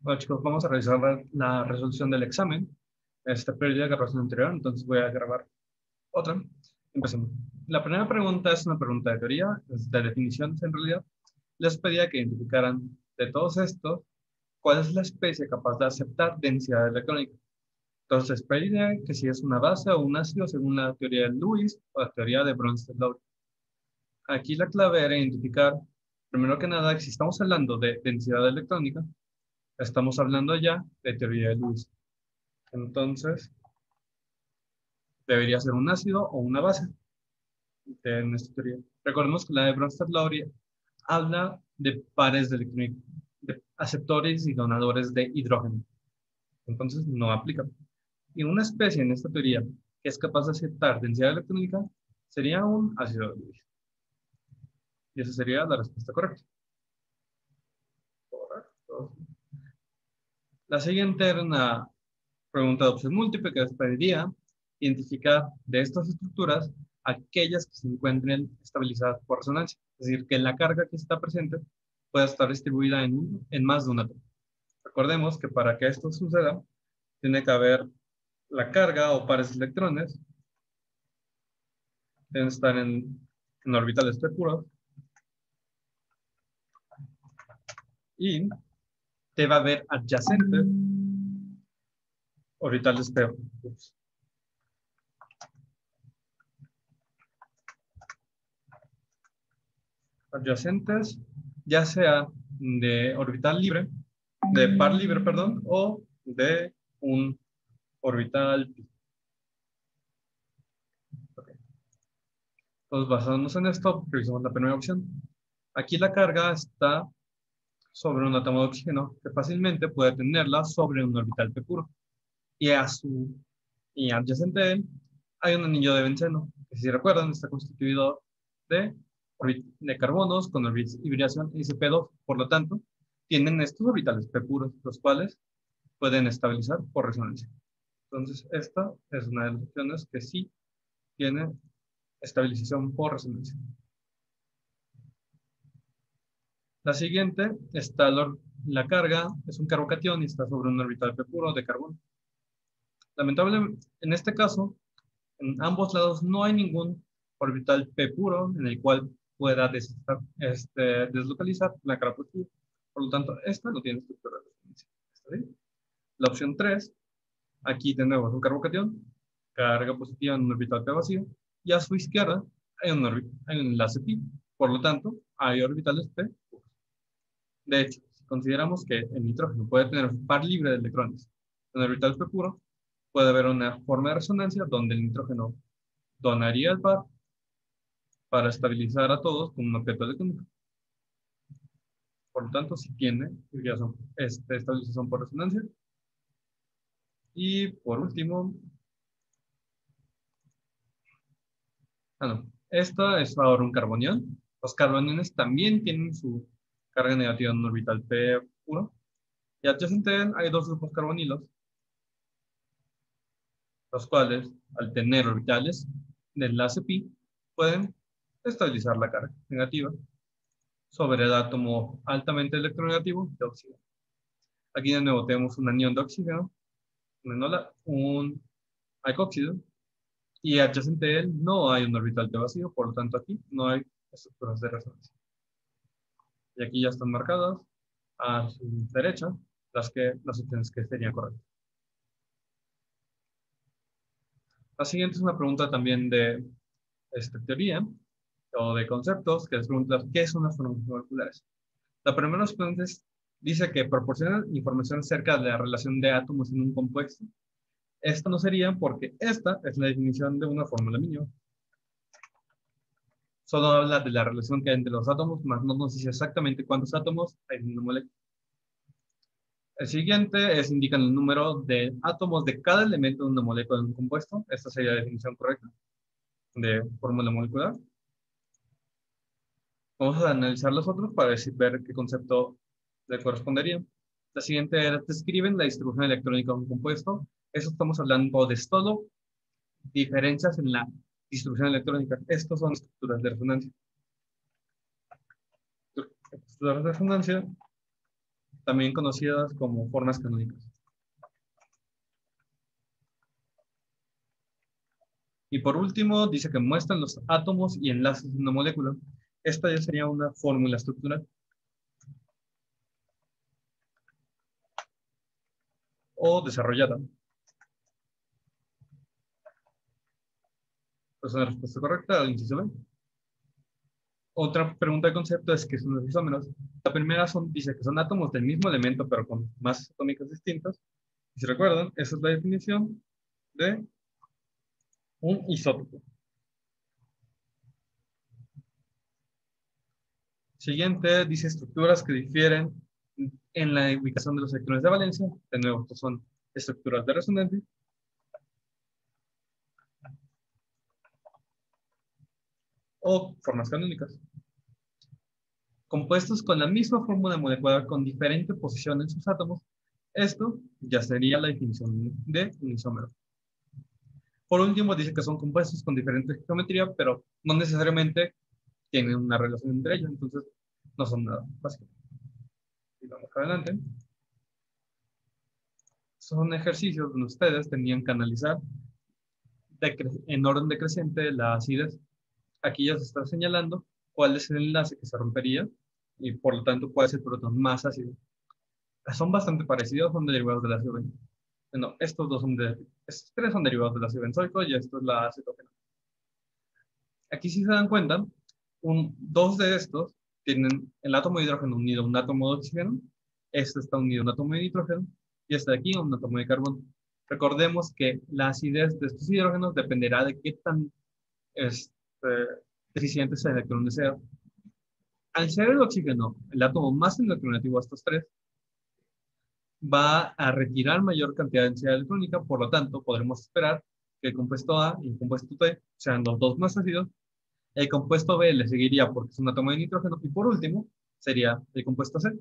Bueno, chicos, vamos a realizar la resolución del examen. Perdí la grabación anterior, entonces voy a grabar otra. Empecemos. La primera pregunta es una pregunta de teoría, es de definiciones en realidad. Les pedía que identificaran de todos estos cuál es la especie capaz de aceptar densidad electrónica. Entonces, pedía que si es una base o un ácido según la teoría de Lewis o la teoría de Bronsted-Lowry. Aquí la clave era identificar, primero que nada, que si estamos hablando de densidad electrónica, estamos hablando ya de teoría de Lewis. Entonces, debería ser un ácido o una base en esta teoría. Recordemos que la de Bronsted-Lowry habla de pares de electrones, de aceptores y donadores de hidrógeno. Entonces, no aplica. Y una especie en esta teoría que es capaz de aceptar densidad electrónica sería un ácido de Lewis. Y esa sería la respuesta correcta. Correcto. La siguiente era una pregunta de opción múltiple que pediría identificar de estas estructuras aquellas que se encuentren estabilizadas por resonancia. Es decir, que la carga que está presente pueda estar distribuida en más de un átomo. Recordemos que para que esto suceda, tiene que haber la carga o pares de electrones, deben estar en orbitales P puros, y debe haber adyacentes orbitales P puros. Adyacentes, ya sea de orbital libre, de par libre, perdón, o de un orbital pi. Okay. Entonces, basándonos en esto, revisamos la primera opción. Aquí la carga está sobre un átomo de oxígeno que fácilmente puede tenerla sobre un orbital p puro. Y adyacente a él hay un anillo de benceno, que si recuerdan está constituido de, de carbonos con hibridación sp2. Por lo tanto, tienen estos orbitales p puros, los cuales pueden estabilizar por resonancia. Entonces, esta es una de las opciones que sí tiene estabilización por resonancia. La siguiente está la carga, es un carbocatión y está sobre un orbital p puro de carbono. Lamentablemente, en este caso, en ambos lados no hay ningún orbital p puro en el cual pueda deslocalizar la carga positiva. Por lo tanto, esta no tiene estructura de resonancia. ¿Está bien? La opción 3, aquí de nuevo es un carbocatión, carga positiva en un orbital p vacío, y a su izquierda hay un enlace pi. Por lo tanto, hay orbitales p puros. De hecho, si consideramos que el nitrógeno puede tener un par libre de electrones en orbital p puro, puede haber una forma de resonancia donde el nitrógeno donaría el par para estabilizar a todos con un objeto electrónico. Por lo tanto, si tiene estabilización por resonancia. Y por último, esta es ahora un carbonión. Los carboniones también tienen su carga negativa en un orbital p puro. Y adyacente a él hay dos grupos carbonilos, los cuales, al tener orbitales de enlace pi, pueden estabilizar la carga negativa sobre el átomo altamente electronegativo de oxígeno. Aquí de nuevo tenemos un anión de oxígeno, un alcohóxido, y adyacente a él no hay un orbital de vacío, por lo tanto aquí no hay estructuras de resonancia. Y aquí ya están marcadas a su derecha las opciones que serían correctas. La siguiente es una pregunta también de teoría o de conceptos, que les pregunta ¿qué son las formas moleculares? La primera opción dice que proporciona información acerca de la relación de átomos en un compuesto. Esto no sería porque esta es la definición de una fórmula mínima. Solo habla de la relación que hay entre los átomos, más no nos dice exactamente cuántos átomos hay en una molécula. El siguiente indican el número de átomos de cada elemento de una molécula de un compuesto. Esta sería la definición correcta de fórmula molecular. Vamos a analizar los otros para ver qué concepto le correspondería. La siguiente era, describen la distribución electrónica de un compuesto. Eso estamos hablando de solo diferencias en la distribución electrónica. Estos son estructuras de resonancia. Estructuras de resonancia también conocidas como formas canónicas. Y por último, dice que muestran los átomos y enlaces de una molécula. Esta ya sería una fórmula estructural. O desarrollada. Es una respuesta correcta al inciso B. Otra pregunta de concepto es qué son los isómeros. La primera dice que son átomos del mismo elemento, pero con masas atómicas distintas. Y si recuerdan, esa es la definición de un isótopo. Siguiente, dice estructuras que difieren en la ubicación de los electrones de valencia. De nuevo, estos son estructuras de resonancia. O formas canónicas. Compuestos con la misma fórmula molecular con diferente posición en sus átomos, esto ya sería la definición de un isómero. Por último, dice que son compuestos con diferente geometría, pero no necesariamente tienen una relación entre ellos, entonces no son nada básico. Y vamos adelante. Son ejercicios donde ustedes tenían que analizar en orden decreciente la acidez. Aquí ya se está señalando cuál es el enlace que se rompería y por lo tanto cuál es el protón más ácido. Son bastante parecidos, son derivados del ácido benzoico. No, estos tres son derivados del ácido benzoico y esto es la acetofenol. Aquí si se dan cuenta, dos de estos tienen el átomo de hidrógeno unido a un átomo de oxígeno, este está unido a un átomo de nitrógeno y este de aquí a un átomo de carbono. Recordemos que la acidez de estos hidrógenos dependerá de qué tan deficiente sea el electrón deseo. Al ser el oxígeno el átomo más electronegativo a estos tres, va a retirar mayor cantidad de densidad electrónica, por lo tanto, podremos esperar que el compuesto A y el compuesto T sean los dos más ácidos. El compuesto B le seguiría porque es un átomo de nitrógeno. Y por último, sería el compuesto C,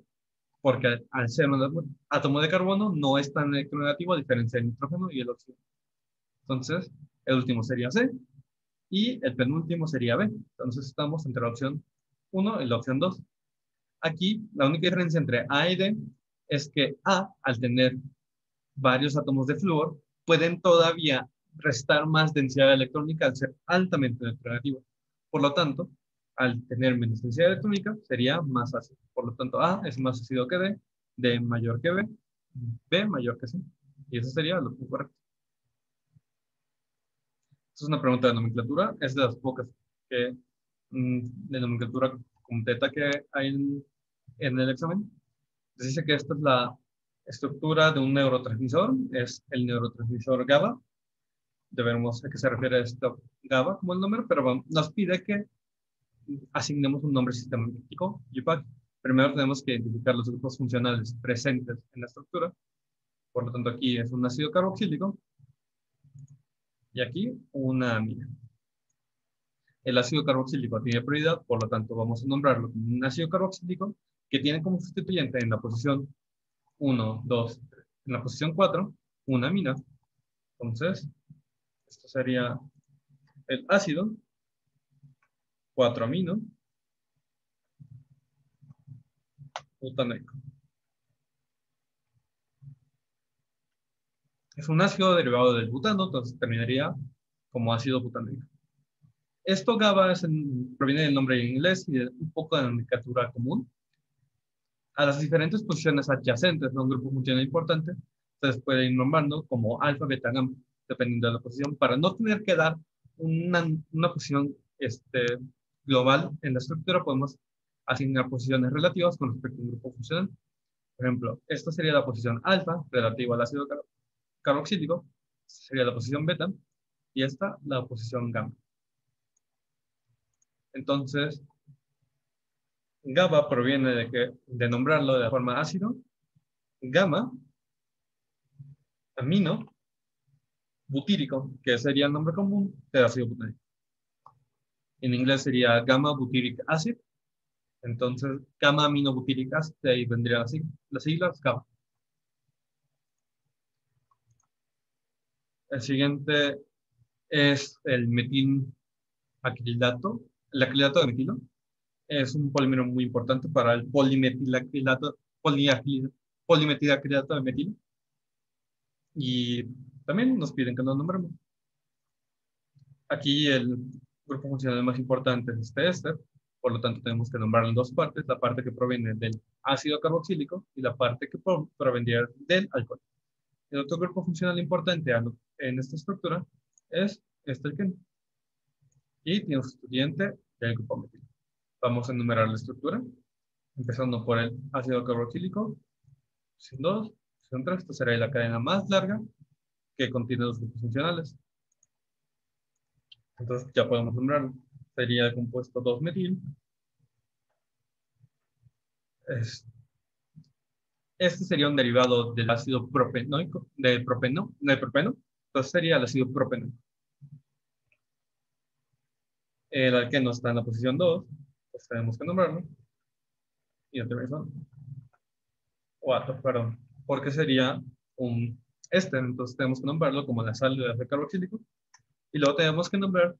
porque al ser un átomo de carbono no es tan electronegativo a diferencia del nitrógeno y el oxígeno. Entonces, el último sería C y el penúltimo sería B. Entonces, estamos entre la opción 1 y la opción 2. Aquí, la única diferencia entre A y D es que A, al tener varios átomos de flúor, pueden todavía restar más densidad electrónica al ser altamente electronegativo. Por lo tanto, al tener menos densidad electrónica, sería más ácido. Por lo tanto, A es más ácido que D, D mayor que B, B mayor que C. Y eso sería lo correcto. Esta es una pregunta de nomenclatura. Es de las pocas de nomenclatura completa que hay en el examen. Les dice que esta es la estructura de un neurotransmisor, es el neurotransmisor GABA. Debemos a qué se refiere esto GABA como el nombre, pero nos pide que asignemos un nombre sistemático GPAC. Primero tenemos que identificar los grupos funcionales presentes en la estructura. Por lo tanto, aquí es un ácido carboxílico y aquí una amina. El ácido carboxílico tiene prioridad, por lo tanto vamos a nombrarlo como un ácido carboxílico que tiene como sustituyente en la posición 1, 2, 3. En la posición 4, una amina. Entonces, esto sería el ácido 4-amino butanoico. Es un ácido derivado del butano, entonces terminaría como ácido butanoico. Esto GABA proviene del nombre en inglés y de un poco de la nomenclatura común. A las diferentes posiciones adyacentes de un grupo funcional importante, ustedes pueden ir nombrando como alfa, beta, gamma, dependiendo de la posición, para no tener que dar una posición global en la estructura, podemos asignar posiciones relativas con respecto a un grupo funcional. Por ejemplo, esta sería la posición alfa relativa al ácido carboxílico, esta sería la posición beta, y esta la posición gamma. Entonces, GABA proviene de nombrarlo de forma ácido, gamma, amino, butírico, que sería el nombre común del ácido butírico. En inglés sería gamma butyric acid. Entonces, gamma amino butyric acid, de ahí vendrían las siglas GABA. El siguiente es el metilacrilato. El acrilato de metilo es un polímero muy importante para el polimetilacrilato polimetilacrilato de metilo. Y también nos piden que lo nombremos. Aquí el grupo funcional más importante es este éster, por lo tanto tenemos que nombrarlo en dos partes, la parte que proviene del ácido carboxílico y la parte que proviene del alcohol. El otro grupo funcional importante en esta estructura es este alqueno. Y tiene un sustituyente del grupo metilo. Vamos a enumerar la estructura, empezando por el ácido carboxílico, opción 2, opción 3, esta será la cadena más larga que contiene los grupos funcionales. Entonces ya podemos nombrarlo. Sería el compuesto 2-metil. Este sería un derivado del ácido propenoico, del propeno. Entonces sería el ácido propenoico. El alqueno está en la posición 2, pues tenemos que nombrarlo. Y otra vez, o ato, perdón, porque sería un éster, entonces tenemos que nombrarlo como la sal de ácido carboxílico. Y luego tenemos que nombrar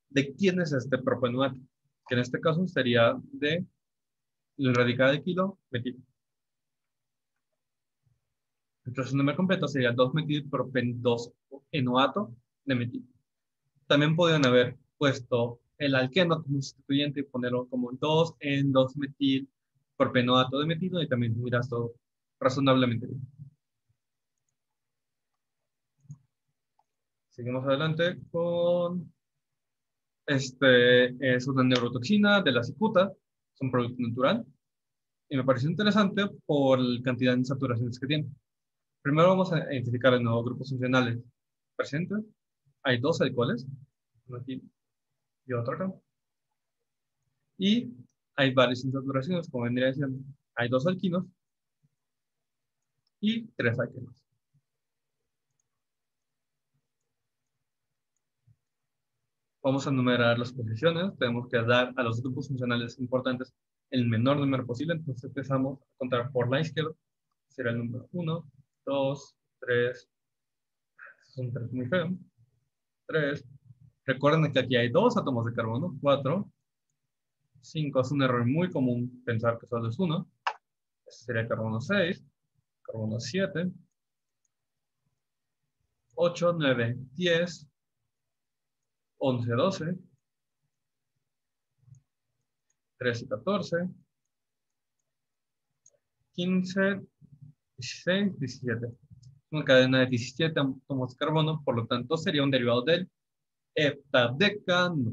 de quién es este propenoato, que en este caso sería de el radical de kilo metil. Entonces, el nombre completo sería 2-metilpropenoato de metil. También podrían haber puesto el alqueno como sustituyente y ponerlo como 2-en-2-metilpropenoato de metilo y también miras todo razonablemente bien. Seguimos adelante con es una neurotoxina de la cicuta, es un producto natural y me pareció interesante por la cantidad de saturaciones que tiene. Primero vamos a identificar los nuevos grupos funcionales presentes. Hay dos alcoholes, uno aquí y otro acá. Y hay varias insaturaciones, como vendría diciendo. Hay dos alquinos y tres alquenos. Vamos a enumerar las posiciones. Tenemos que dar a los grupos funcionales importantes el menor número posible. Entonces empezamos a contar por la izquierda. Será el número 1, 2, 3. Son tres muy feos. 3. Recuerden que aquí hay dos átomos de carbono. 4. 5. Es un error muy común pensar que solo es uno. Este sería carbono 6. Carbono 7. 8, 9, 10. 11, 12. 13, 14. 15, 16, 17. Una cadena de 17 átomos de carbono, por lo tanto sería un derivado del heptadecano.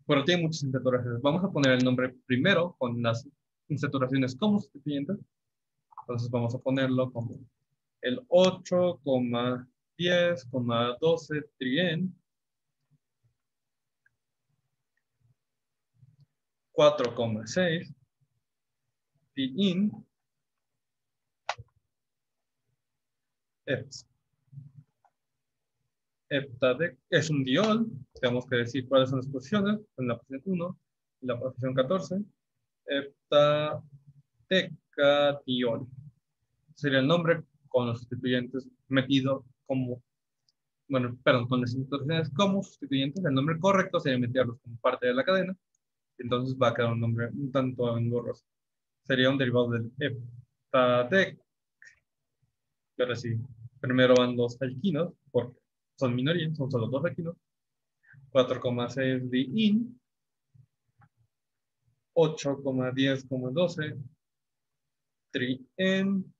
Pero tiene muchas insaturaciones. Vamos a poner el nombre primero con las insaturaciones como sustituyentes. Entonces vamos a ponerlo como el 8,10,12 trien, 4,6 diin, heps. Heptadec es un diol. Tenemos que decir cuáles son las posiciones. En la posición 1 y la posición 14. Heptadecadiol. Sería el nombre con los sustituyentes metido como, bueno, perdón, con las instituciones como sustituyentes. El nombre correcto sería meterlos como parte de la cadena. Entonces va a quedar un nombre un tanto engorroso. Sería un derivado del heptadec. Y ahora sí, primero van los alquinos, porque son minorías, son solo dos alquinos. 4,6 diin, 8,10,12 trien,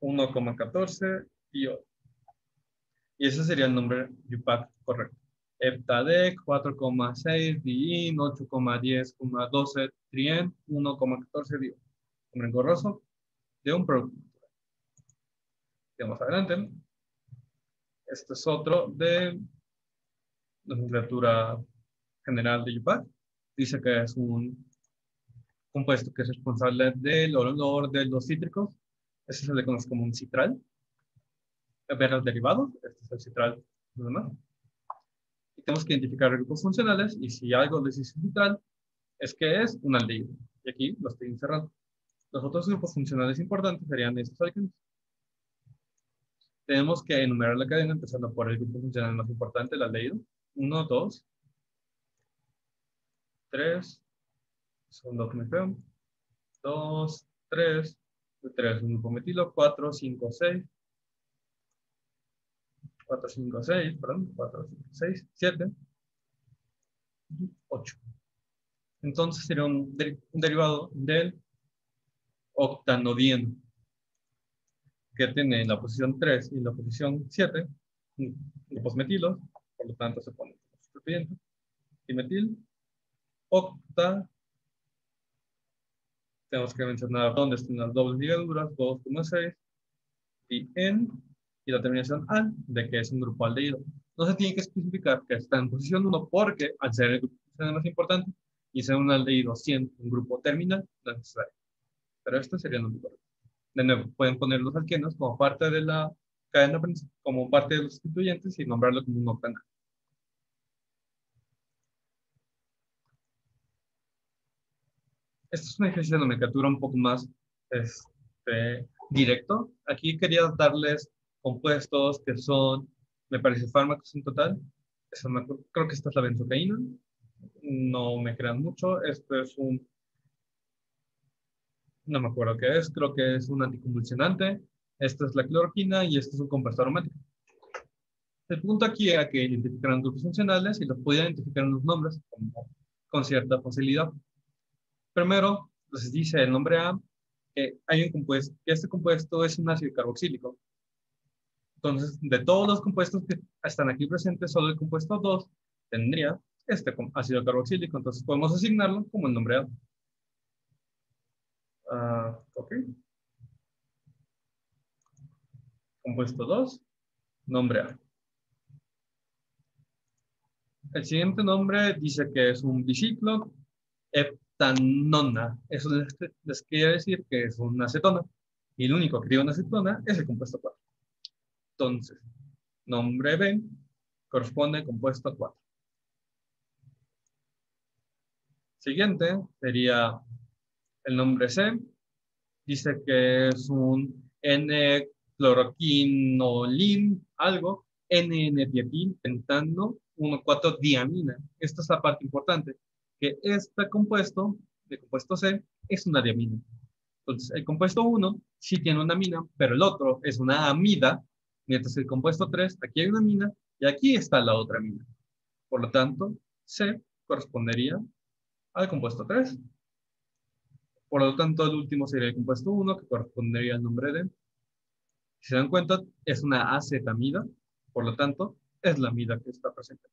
1,14 diol. Y ese sería el nombre UPAC correcto. Heptadec, 4,6 diin, 8,10,12 trien, 1,14 diol. Nombre engorroso de un producto. Sigamos adelante. Este es otro de la nomenclatura general de UPAC. Dice que es un compuesto que es responsable del olor de los cítricos. Ese se le conoce como un citral. Ver los derivados. Este es el citral. ¿No? Y tenemos que identificar grupos funcionales. Y si algo les dice citral, es que es un aldehído. Y aquí lo estoy encerrando. Los otros grupos funcionales importantes serían estos alquenos. Tenemos que enumerar la cadena empezando por el grupo funcional más importante, el aldehído. 1, 2, 3. Son dos que me quedan. 2, 3, 3 un grupo metilo, 4, 5, 6, 4, 5, 6, perdón, 4, 5, 6, 7, 8. Entonces sería un derivado del octanodieno, que tiene en la posición 3 y en la posición 7 grupos metilos, por lo tanto se pone como sustituyente, dimetil, octa, tenemos que mencionar dónde están las dobles ligaduras, 2,6, y en, y la terminación al, de que es un grupo aldehído. No se tiene que especificar que está en posición 1 porque al ser el grupo más importante y ser un aldehído siendo un grupo terminal, no es necesario. Pero este sería el número correcto. De nuevo, pueden poner los alquenos como parte de la cadena principal, como parte de los sustituyentes y nombrarlo como un octanal. Este es un ejercicio de nomenclatura un poco más directo. Aquí quería darles compuestos que son, me parece, fármacos en total. Creo que esta es la benzocaína. No me crean mucho. Esto es no me acuerdo qué es, creo que es un anticonvulsionante. Esta es la cloroquina y este es un compuesto aromático. El punto aquí era que identificaran grupos funcionales y los podían identificar en los nombres con cierta facilidad. Primero, les dice el nombre A que hay un compuesto, que este compuesto es un ácido carboxílico. Entonces, de todos los compuestos que están aquí presentes, solo el compuesto 2 tendría este ácido carboxílico. Entonces, podemos asignarlo como el nombre A. Ok. Compuesto 2, nombre A. El siguiente nombre dice que es un biciclo heptanona. Eso les quiere decir que es una acetona. Y el único que tiene una acetona es el compuesto 4. Entonces, nombre B corresponde al compuesto 4. Siguiente sería el nombre C. Dice que es un N-cloroquinolin, algo, N-N-dietil, pentano, 1,4-diamina. Esta es la parte importante, que este compuesto, de compuesto C, es una diamina. Entonces, el compuesto 1 sí tiene una amina, pero el otro es una amida, mientras el compuesto 3, aquí hay una amina y aquí está la otra amina. Por lo tanto, C correspondería al compuesto 3. Por lo tanto, el último sería el compuesto 1, que correspondería al nombre de. Si se dan cuenta, es una acetamida, por lo tanto, es la amida que está presente.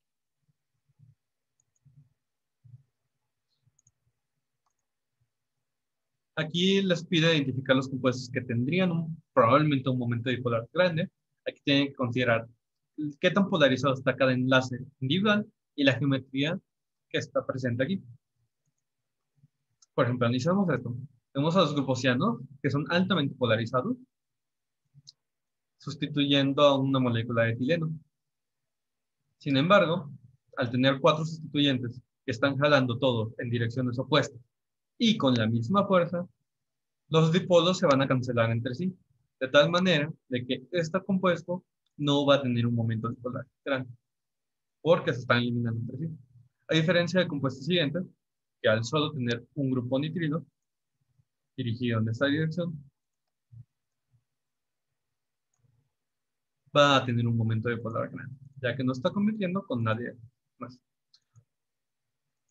Aquí les pide identificar los compuestos que tendrían probablemente un momento dipolar grande. Aquí tienen que considerar qué tan polarizado está cada enlace individual y la geometría que está presente aquí. Por ejemplo, analicemos esto. Tenemos a los grupos cianos, que son altamente polarizados, sustituyendo a una molécula de etileno. Sin embargo, al tener 4 sustituyentes que están jalando todo en direcciones opuestas y con la misma fuerza, los dipolos se van a cancelar entre sí, de tal manera de que este compuesto no va a tener un momento dipolar grande, porque se están eliminando entre sí. A diferencia del compuesto siguiente, que al solo tener un grupo nitrilo dirigido en esta dirección, va a tener un momento dipolar grande, ya que no está convirtiendo con nadie más.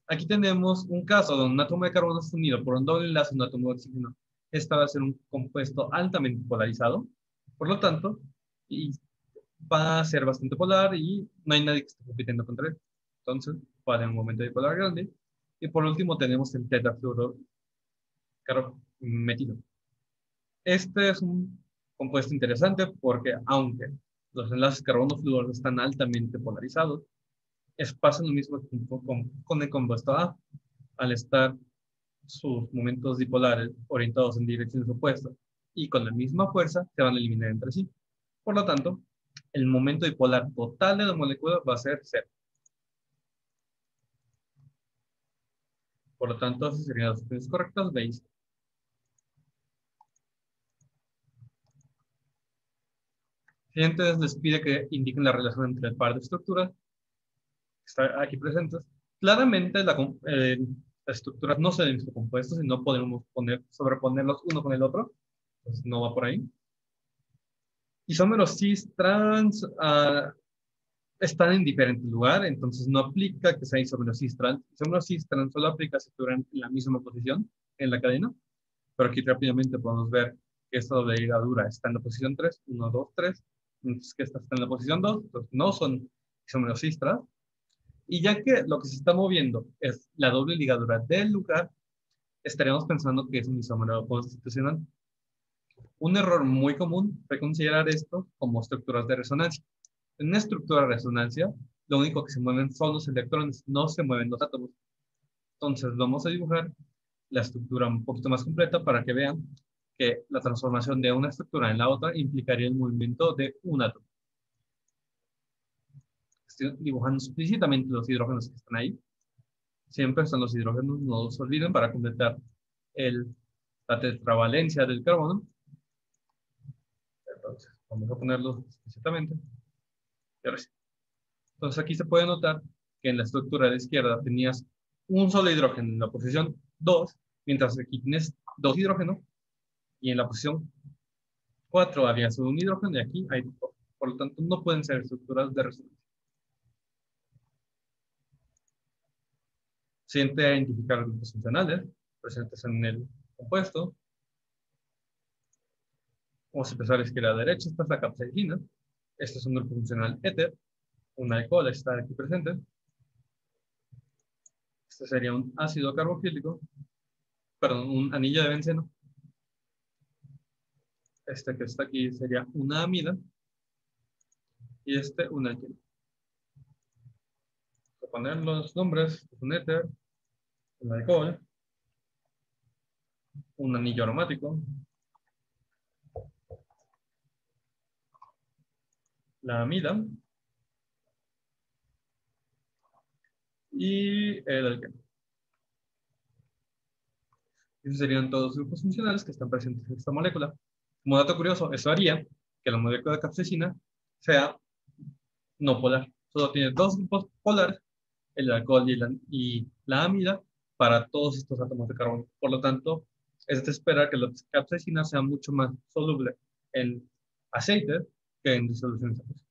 Aquí tenemos un caso donde un átomo de carbono es unido por un doble enlace a un átomo de oxígeno. Esta va a ser un compuesto altamente polarizado, por lo tanto, y va a ser bastante polar y no hay nadie que esté compitiendo contra él. Entonces, va a tener un momento dipolar grande. Y por último tenemos el tetafluorometilo. Este es un compuesto interesante porque aunque los enlaces carbono-flúor están altamente polarizados, pasa lo mismo con el compuesto A. Al estar sus momentos dipolares orientados en direcciones opuestas y con la misma fuerza, se van a eliminar entre sí. Por lo tanto, el momento dipolar total de la molécula va a ser 0. Por lo tanto, esas serían las opciones correctas. ¿Veis? Siguiente les pide que indiquen la relación entre el par de estructuras que está aquí presentes. Claramente, las estructuras no son del mismo compuesto y no podemos sobreponerlos uno con el otro, pues no va por ahí. Isómeros cis, trans, están en diferente lugar, entonces no aplica que sea isómeros cis, trans. Isómeros cis, trans solo aplica si estuvieran en la misma posición en la cadena, pero aquí rápidamente podemos ver que esta doble ligadura está en la posición 3, 1, 2, 3, entonces que esta está en la posición 2, entonces no son isómeros cis, trans. Y ya que lo que se está moviendo es la doble ligadura del lugar, estaríamos pensando que es un isómero constitucional. Un error muy común fue considerar esto como estructuras de resonancia. En una estructura de resonancia, lo único que se mueven son los electrones, no se mueven los átomos. Entonces vamos a dibujar la estructura un poquito más completa para que vean que la transformación de una estructura en la otra implicaría el movimiento de un átomo. Estoy dibujando explícitamente los hidrógenos que están ahí. Siempre son los hidrógenos, no los olviden, para completar la tetravalencia del carbono. Entonces, vamos a ponerlos explícitamente. Entonces, aquí se puede notar que en la estructura de la izquierda tenías un solo hidrógeno en la posición 2, mientras que aquí tienes dos hidrógenos, y en la posición 4 había solo un hidrógeno, y aquí hay dos. Por lo tanto, no pueden ser estructuras de resonancia. Siguiente a identificar grupos funcionales presentes en el compuesto. Vamos a empezar a la izquierda a la derecha. Esta es la capsaicina. Este es un grupo funcional éter. Un alcohol está aquí presente. Este sería un ácido carboxílico. Perdón, un anillo de benceno. Este que está aquí sería una amida. Y este un alquilo. Voy a poner los nombres. Un éter, un alcohol, un anillo aromático, la amida y el alqueno. Esos serían todos los grupos funcionales que están presentes en esta molécula. Como dato curioso, eso haría que la molécula de capsaicina sea no polar. Solo tiene dos grupos polares, el alcohol y la amida, para todos estos átomos de carbono. Por lo tanto, es de esperar que la capsaicina sea mucho más soluble en aceite que en disoluciones acuosas.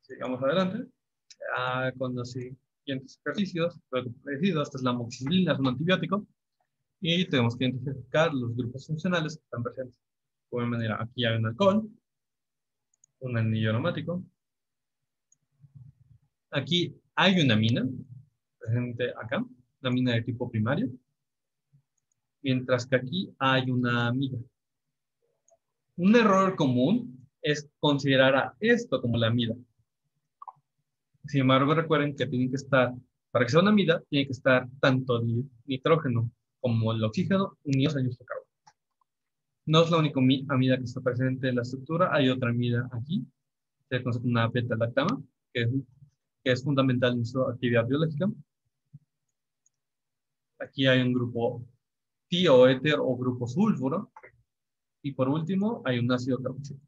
Sigamos adelante. Con los siguientes ejercicios, algo parecido. Esta es la amoxicilina, es un antibiótico. Y tenemos que identificar los grupos funcionales que están presentes. De igual manera, aquí hay un alcohol, un anillo aromático. Aquí hay una amina, presente acá, una amina de tipo primario. Mientras que aquí hay una amida. Un error común es considerar a esto como la amida. Sin embargo, recuerden que tienen que estar, para que sea una amida, tiene que estar tanto el nitrógeno como el oxígeno unidos al mismo carbono. No es la única amida que está presente en la estructura, hay otra amida aquí, se conoce como una beta-lactama, que es fundamental en su actividad biológica. Aquí hay un grupo tioéter o grupo sulfuro, y por último hay un ácido carboxílico.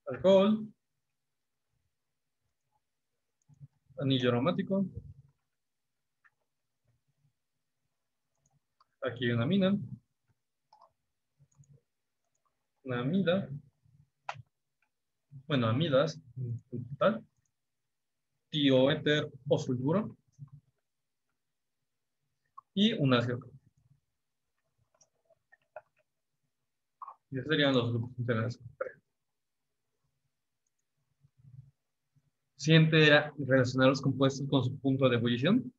Alcohol, anillo aromático, aquí hay una amina, una amida, bueno, amidas en total, tioéter o sulfuro, y un ácido carboxílico. Y esos serían los grupos funcionales. Siguiente era relacionar los compuestos con su punto de ebullición.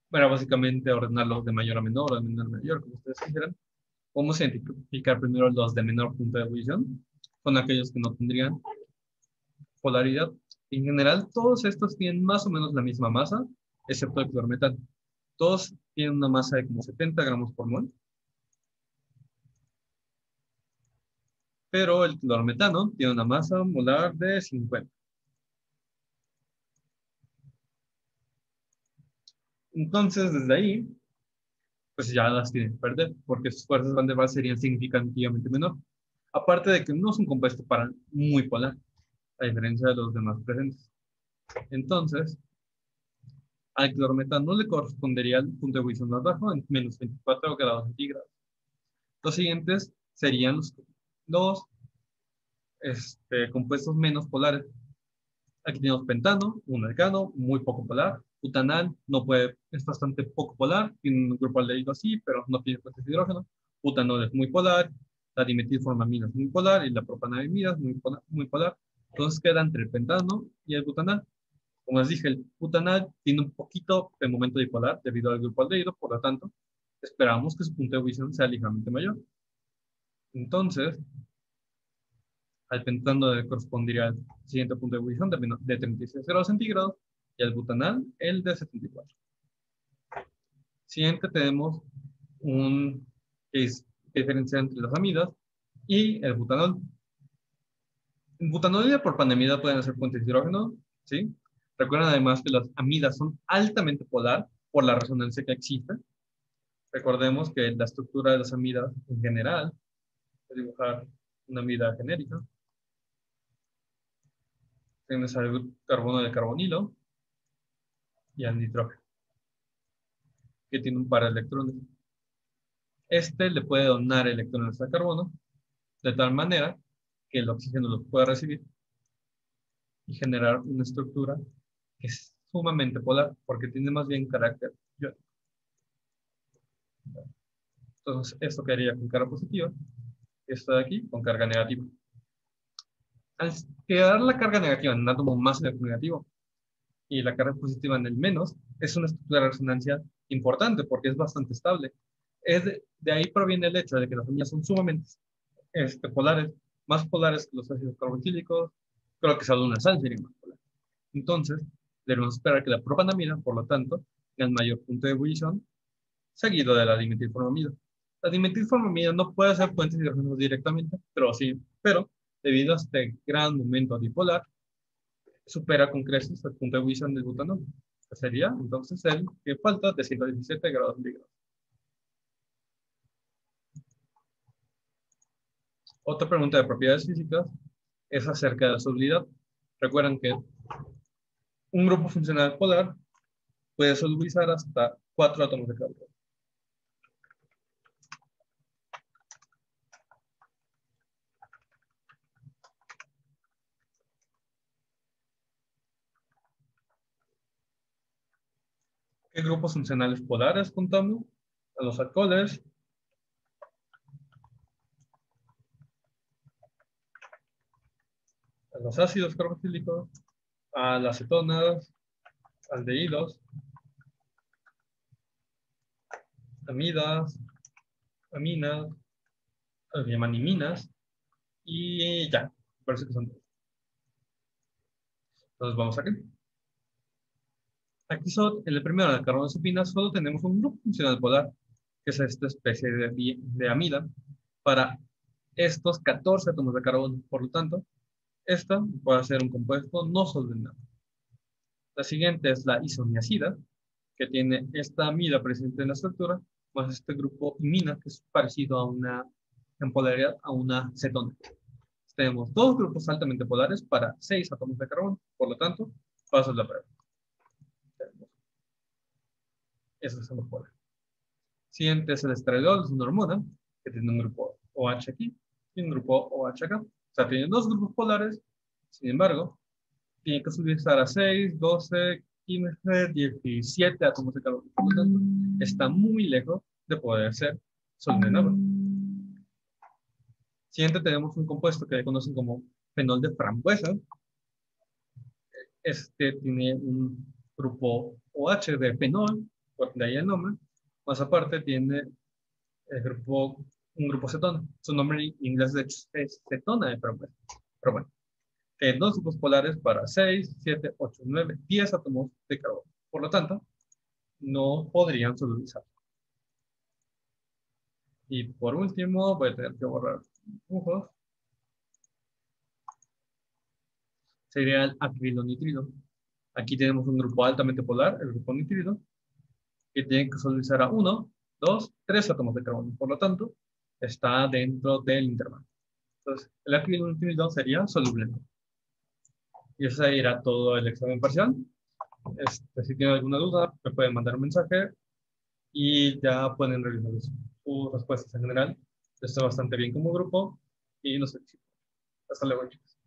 Bueno, básicamente ordenarlos de mayor a menor o de menor a mayor, como ustedes quieran. Vamos a identificar primero los de menor punto de ebullición, con aquellos que no tendrían polaridad. En general, todos estos tienen más o menos la misma masa, excepto el clormetano. Todos tienen una masa de como 70 gramos por mol. Pero el clormetano tiene una masa molar de 50. Entonces, desde ahí, pues ya las tienen que perder, porque sus fuerzas van de base serían significativamente menor. Aparte de que no es un compuesto muy polar, a diferencia de los demás presentes. Entonces, al clorometano le correspondería el punto de ebullición más bajo en menos 24 grados centígrados. Los siguientes serían los compuestos menos polares. Aquí tenemos pentano, un alcano, muy poco polar. Butanal es bastante poco polar, tiene un grupo aldehído así, pero no tiene fuentes de hidrógeno. Butanol es muy polar, la dimetilformamina es muy polar y la propanamida es muy polar. Entonces queda entre el pentano y el butanal. Como les dije, el butanal tiene un poquito de momento dipolar debido al grupo aldehído, por lo tanto, esperamos que su punto de ebullición sea ligeramente mayor. Entonces, al pentano le correspondería al siguiente punto de ebullición de 36 grados centígrados y al butanal el de 74. Siguiente tenemos un diferencia entre las amidas y el butanol. El butanol y la propanamida pueden ser fuentes de hidrógeno, ¿sí? Recuerden además que las amidas son altamente polar por la resonancia que existe. Recordemos que la estructura de las amidas en general, voy a dibujar una amida genérica. Tienes al carbono de carbonilo y al nitrógeno, que tiene un par de electrones. Este le puede donar electrones al carbono, de tal manera que el oxígeno los pueda recibir y generar una estructura que es sumamente polar, porque tiene más bien carácter iónico. Entonces, esto quedaría con carga positiva, esto de aquí con carga negativa. Al quedar la carga negativa en un átomo más negativo y la carga positiva en el menos, es una estructura de resonancia importante porque es bastante estable. De ahí proviene el hecho de que las amidas son sumamente polares, más polares que los ácidos carboxílicos. Creo que solo una sal sería más polar. Entonces, debemos esperar que la propanamida, por lo tanto, tenga el mayor punto de ebullición, seguido de la dimetilformamida. La dimetilformamida no puede ser fuente de hidrógeno directamente, pero debido a este gran momento dipolar, supera con creces el punto de ebullición del butanol, que sería entonces el que falta de 117 grados centígrados. Otra pregunta de propiedades físicas es acerca de la solubilidad. Recuerden que un grupo funcional polar puede solubilizar hasta 4 átomos de carbono. ¿Qué grupos funcionales polares contamos? A los alcoholes, a los ácidos carboxílicos, a las cetonas, aldehídos, amidas, aminas, se llaman iminas, y ya, parece que son todos. Entonces vamos aquí. Aquí en el primero, de carbonazepina, solo tenemos un grupo funcional polar, que es esta especie de amida, para estos 14 átomos de carbono. Por lo tanto, esta puede ser un compuesto no solventable. La siguiente es la isoniazida, que tiene esta amida presente en la estructura, más este grupo imina, que es parecido en polaridad a una cetona. Tenemos dos grupos altamente polares para 6 átomos de carbono. Por lo tanto, paso la prueba. Esos son los polares. Siguiente es el estradiol, es una hormona que tiene un grupo OH aquí y un grupo OH acá. O sea, tiene dos grupos polares, sin embargo, tiene que utilizar a 6, 12, 15, 17 átomos de carbono. Por lo tanto, está muy lejos de poder ser solventable. Siguiente tenemos un compuesto que le conocen como fenol de frambuesa. Este tiene un grupo OH de fenol, por de ahí el nombre. Más aparte tiene un grupo cetona. Su nombre en inglés de hecho es cetona de frambuesa. Pero bueno, tiene dos grupos polares para 6, 7, 8, 9, 10 átomos de carbono. Por lo tanto, no podrían solubilizar. Y por último, voy a tener que borrar dibujos. Sería el acrilonitrilo. Aquí tenemos un grupo altamente polar, el grupo nitrilo, que tiene que solubilizar a 1, 2, 3 átomos de carbono. Por lo tanto, está dentro del intervalo. Entonces, el acrilonitrilo sería soluble. Y ese irá todo el examen parcial. Si tienen alguna duda, me pueden mandar un mensaje y ya pueden revisar sus respuestas en general. Está bastante bien como grupo y nos felicito. Hasta luego, chicos.